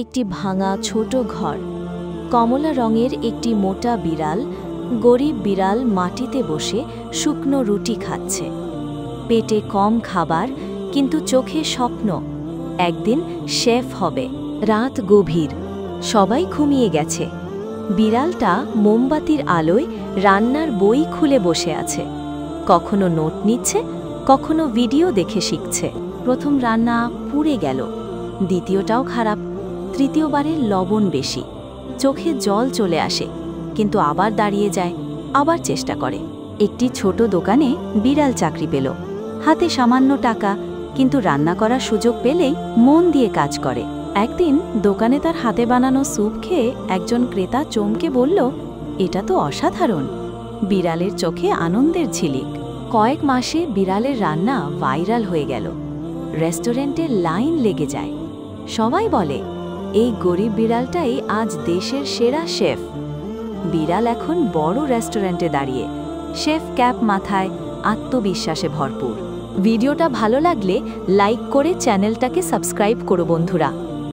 একটি ভাঙা ছোট ঘর, কমলা রঙের একটি মোটা বিড়াল, গরিব বিড়াল মাটিতে বসে শুকনো রুটি খাচ্ছে। পেটে কম খাবার, কিন্তু চোখে স্বপ্ন, একদিন শেফ হবে। রাত গভীর, সবাই ঘুমিয়ে গেছে। বিড়ালটা মোমবাতির আলোয় রান্নার বই খুলে বসে আছে। কখনো নোট নিচ্ছে, কখনো ভিডিও দেখে শিখছে। প্রথম রান্না পুড়ে গেল, দ্বিতীয়টাও খারাপ, তৃতীয়বারের লবণ বেশি। চোখে জল চলে আসে, কিন্তু আবার দাঁড়িয়ে যায়, আবার চেষ্টা করে। একটি ছোট দোকানে বিড়াল চাকরি পেল। হাতে সামান্য টাকা, কিন্তু রান্না করার সুযোগ পেলেই মন দিয়ে কাজ করে। একদিন দোকানে তার হাতে বানানো স্যুপ খেয়ে একজন ক্রেতা চমকে বলল, এটা তো অসাধারণ। বিড়ালের চোখে আনন্দের ঝিলিক। কয়েক মাসে বিড়ালের রান্না ভাইরাল হয়ে গেল। রেস্টুরেন্টে লাইন লেগে যায়। সবাই বলে, এই গরিব বিড়ালটাই আজ দেশের সেরা শেফ। বিড়াল এখন বড় রেস্টুরেন্টে দাঁড়িয়ে, শেফ ক্যাপ মাথায়, আত্মবিশ্বাসে ভরপুর। ভিডিওটা ভালো লাগলে লাইক করে চ্যানেলটাকে সাবস্ক্রাইব করো বন্ধুরা।